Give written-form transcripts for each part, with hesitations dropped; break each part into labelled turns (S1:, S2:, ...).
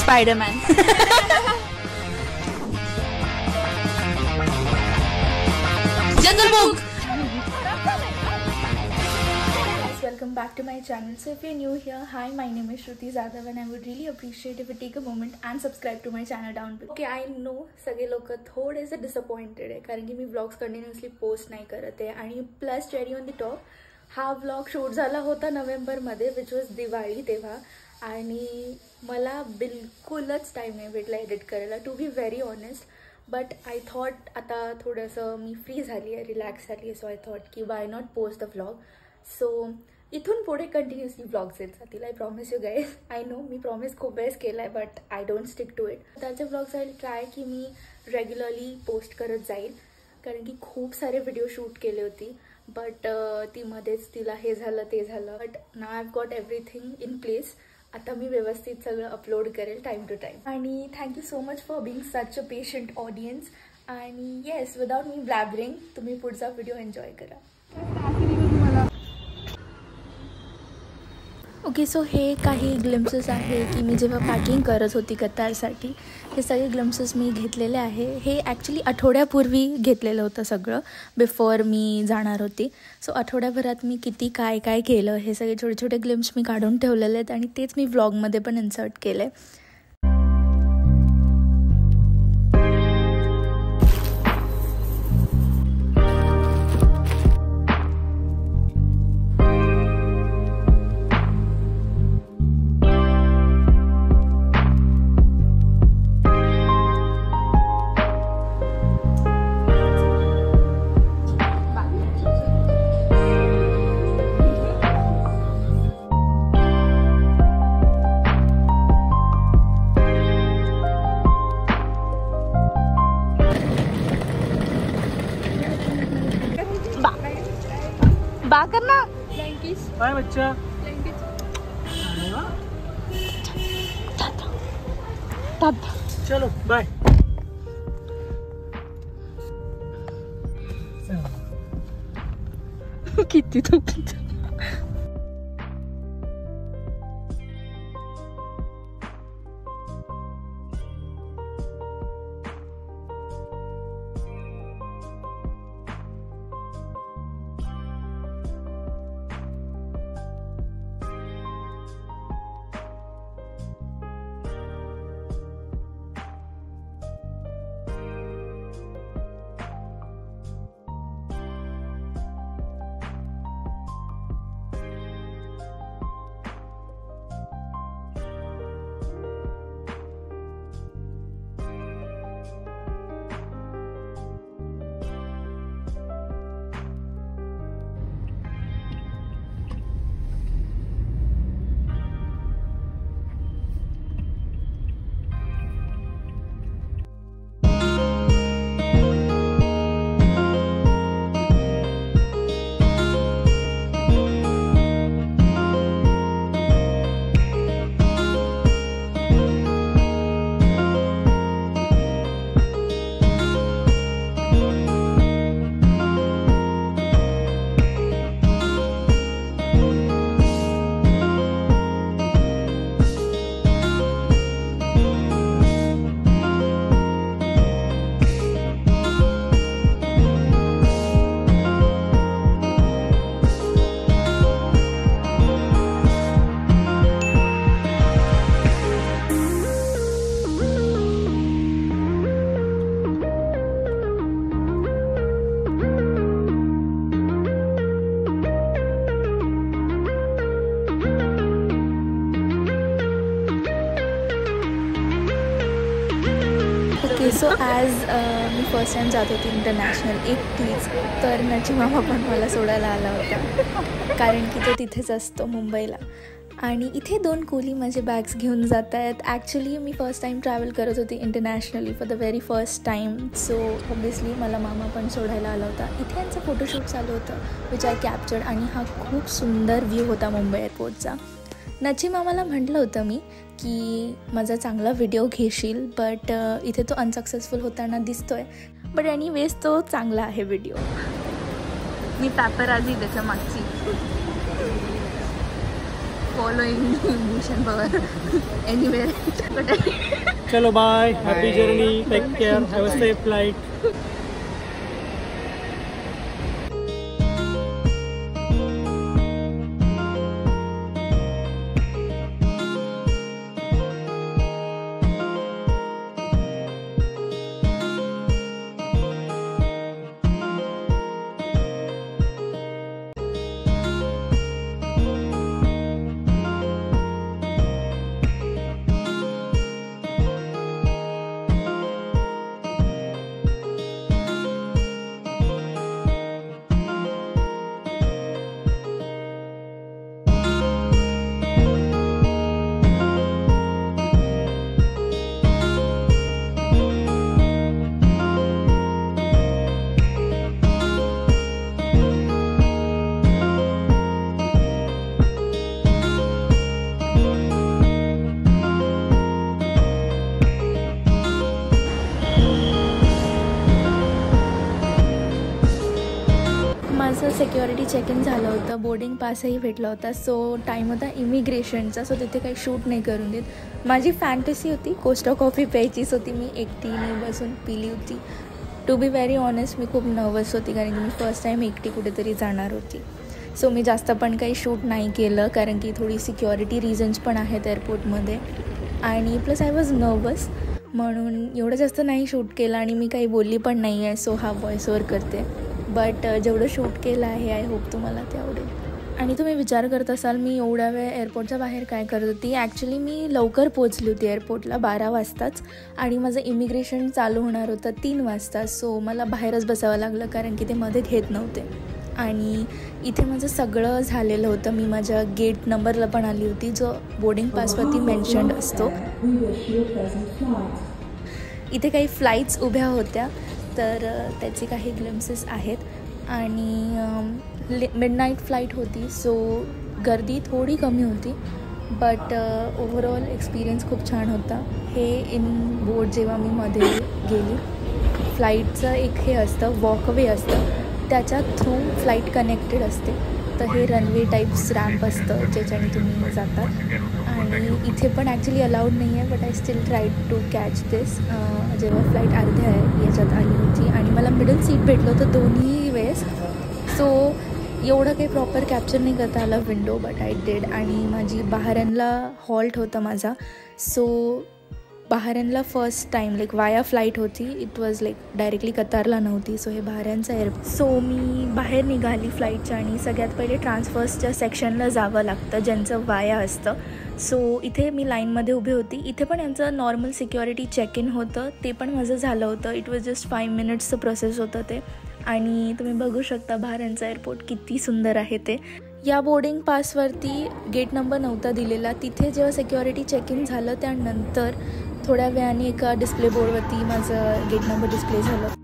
S1: Spider-Man. Jungle Book.
S2: Welcome back to my channel. So if you're new here, hi, my name is Shruti Zadav and I would really appreciate if you take a moment and subscribe to my channel down below. Okay, I know सगळे लोक थोडेसे disappointed आहे कारण की मी vlogs continuously post नाही करत आहे आणि plus cherry on the top हा व्लॉग शूट झाला होता नोव्हेंबरमध्ये विच वॉज दिवाळी तेव्हा आणि मला बिलकुलच टाईम नाही भेटला एडिट करायला to be very honest. But I thought आता थोडंसं मी फ्री झाली आहे, रिलॅक्स झाली आहे, सो आय थॉट की why not post the vlog. So इथून पुढे कंटिन्युअसली व्लॉग्स येत जातील. I promise you guys. I know मी प्रॉमिस खूप वेळेस केला आहे but I don't stick to it. त्याचे व्लॉग्स आय ट्राय की मी रेग्युलरली पोस्ट करत जाईल कारण की खूप सारे व्हिडिओ शूट केले होती बट ती मध्येच तिला हे झालं ते झालं. But now I have got everything in place. आता मी व्यवस्थित सगळं अपलोड करेल टाइम टू टाइम. आणि thank you so much for being such a patient audience. आणि येस, विदाउट मी ब्लॅबरिंग तुम्ही पुढचा व्हिडिओ एन्जॉय करा. ओके, सो हे काही ग्लिम्सेस आहे की मी जेव्हा पॅकिंग करत होती कतारसाठी हे सगळे ग्लिम्सेस मी घेतलेले आहे. हे ॲक्च्युली आठवड्यापूर्वी घेतलेलं होतं सगळं बिफोर मी जाणार होती. सो आठवड्याभरात मी किती काय काय केलं हे सगळे छोटे छोटे ग्लिम्स मी काढून ठेवलेले आहेत आणि तेच मी व्लॉगमध्ये पण इन्सर्ट केलं आहे. करना
S3: बाय बच्चा. चलो बाय.
S2: किती तो सो ॲज मी फर्स्ट टाईम जात होती इंटरनॅशनल एकटीच तर नची मामा पण मला सोडायला आला होता कारण की तो तिथेच असतो मुंबईला. आणि इथे 2 कोली माझे बॅग्स घेऊन जात आहेत. ॲक्च्युली मी फर्स्ट टाईम ट्रॅव्हल करत होती internationally for the very first time. So obviously मला मामा पण सोडायला आला होता. इथे यांचं फोटोशूट चालू होतं विच आय कॅप्चर्ड आणि हा खूप सुंदर व्ह्यू होता मुंबई एअरपोर्टचा. नची मामाला म्हटलं होतं मी की माझा चांगला व्हिडिओ घेशील बट इथे तो अनसक्सेसफुल होताना दिसतोय. बट एनिवेज तो चांगला आहे व्हिडिओ. मी पॅपराझी त्याच्या मागची. following Bhushan Pawar anywhere.
S3: चलो bye, happy journey, take care, have a safe flight.
S2: माझं सिक्युरिटी चेक इन झालं होतं, बोर्डिंग पासही भेटला होता. सो टाईम होता इमिग्रेशनचा, सो तिथे काही शूट नाही करून देत. माझी फॅन्टसी होती कोस्टा कॉफी प्यायची, सो ती मी एकटीने बसून पिली होती. टू बी व्हेरी ऑनेस्ट मी खूप नर्वस होती, कारण की मी फर्स्ट टाईम एकटी कुठेतरी जाणार होती. सो मी जास्त पण काही शूट नाही केलं, कारण की थोडी सिक्युरिटी रिझन्स पण आहेत एअरपोर्टमध्ये, आणि प्लस आय वॉज नर्वस, म्हणून एवढं जास्त नाही शूट केलं. आणि मी काही बोलली पण नाही आहे, सो हा व्हॉइस ओव्हर करते. बट जेवढं शूट केलं आहे आय होप तुम्हाला ते आवडेल. आणि तुम्ही विचार करत असाल मी एवढ्या वेळ एअरपोर्टच्या बाहेर काय करत होती. ॲक्च्युली मी लवकर पोचली होती एअरपोर्टला 12 वाजताच, आणि माझं इमिग्रेशन चालू होणार होतं 3 वाजता. सो मला बाहेरच बसावं लागलं, कारण की ते मध्ये घेत नव्हते. आणि इथे माझं सगळं झालेलं होतं. मी माझ्या गेट नंबरला पण आली होती, जो बोर्डिंग पासवरती मेन्शन्ड असतो. इथे काही फ्लाईट्स उभ्या होत्या, तर त्याचे काही ग्लिम्सेस आहेत. आणि मिडनाईट फ्लाईट होती, सो गर्दी थोडी कमी होती, बट ओव्हरऑल एक्सपिरियन्स खूप छान होता. हे इन बोर्ड जेव्हा मी मध्ये गेली, फ्लाईटचं एक हे असतं, वॉकवे असतं, त्याच्या थ्रू फ्लाईट कनेक्टेड असते. तर हे रनवे टाईप्स रॅम्प असतं, ज्याच्याने तुम्ही जातात. आणि इथे पण ॲक्च्युली अलाउड नाही आहे, but I still try to catch this. जेव्हा फ्लाईट अर्ध्या याच्यात आली होती, आणि मला मिडल सीट भेटलं होतं दोन्ही वेळेस. सो एवढं काही प्रॉपर कॅप्चर नाही करता आलं विंडो, बट आय डिड. आणि माझी बहारेनला हॉल्ट होता माझा, सो बहारेनला फर्स्ट टाईम लाईक वाया फ्लाईट होती. इट वॉज लाईक डायरेक्टली कतारला नव्हती. सो हे बहारेनचं एअरपोर्ट. सो मी बाहेर निघाली फ्लाईटच्या, आणि सगळ्यात पहिले ट्रान्सफर्सच्या सेक्शनला जावं लागतं, ज्यांचं वाया असतं. सो इथे मी लाईनमध्ये उभी होती. इथे पण यांचं नॉर्मल सिक्युरिटी चेक इन होतं, ते पण माझं झालं होतं. इट वॉज जस्ट 5 मिनिट्सचं प्रोसेस होतं ते. आणि तुम्ही बघू शकता बहारेनचं एअरपोर्ट किती सुंदर आहे ते. या बोर्डिंग पासवरती गेट नंबर नव्हता दिलेला. तिथे जेव्हा सिक्युरिटी चेक इन झालं, त्यानंतर थोड्या वेळाने एका डिस्प्ले बोर्डवरती माझं गेट नंबर डिस्प्ले झालं.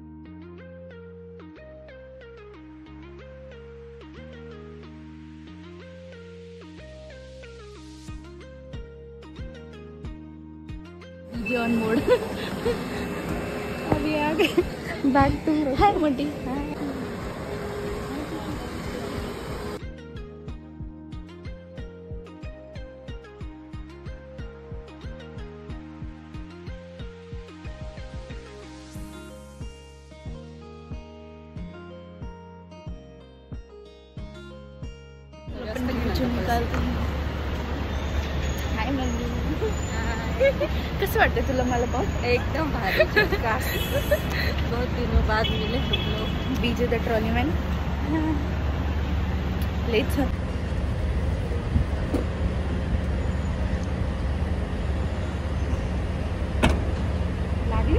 S2: On board. अभी आ गए बैक टू हाय मोटी. हाय मम्मी. कसं वाटतं तुला मला पाहून?
S1: एकदम भारी. बहुत दिनों बाद मिले हम लोग.
S2: बीजे द ट्रॉली मॅन. लेट्स लागली.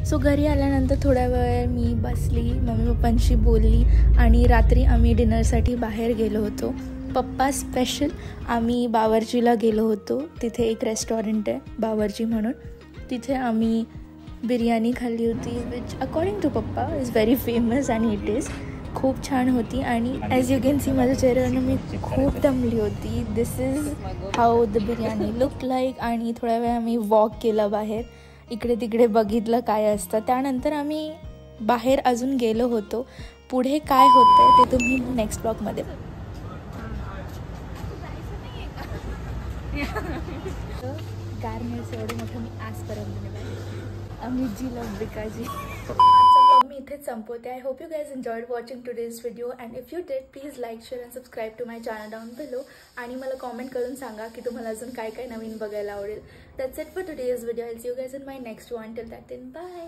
S2: सो घरी आल्यानंतर थोड्या वेळ मी बसली, मम्मी पप्पांशी बोलली आणि रात्री आम्ही डिनरसाठी बाहेर गेलो होतो. पप्पा स्पेशल आम्ही बावर्चीला गेलो होतो. तिथे एक रेस्टॉरंट आहे बावर्ची म्हणून. तिथे आम्ही बिर्याणी खाल्ली होती विच अकॉर्डिंग टू पप्पा इज व्हेरी फेमस आणि इट इज खूप छान होती. आणि ॲज यू कॅन सी माझ्या चेहऱ्यावरनं मी खूप दमली होती. This is how the biryani look like. आणि थोड्या वेळ आम्ही वॉक केला बाहेर, इकडे तिकडे बघितलं काय असतं. त्यानंतर आम्ही बाहेर अजून गेलो होतो. पुढे काय होतं आहे ते तुम्ही नेक्स्ट ब्लॉगमध्ये. गार्नियरचं एवढं मोठं मी आजपर्यंत आम्ही जी लव बिकाजी. आजचा ब्लॉग मी इथेच संपवते. I hope you guys enjoyed watching today's video and if you did please like share and subscribe to my channel down below. आणि मला कॉमेंट करून सांगा की तुम्हाला अजून काय काय नवीन बघायला आवडेल. That's it for today's video. I see you guys in my next one. Till that till bye.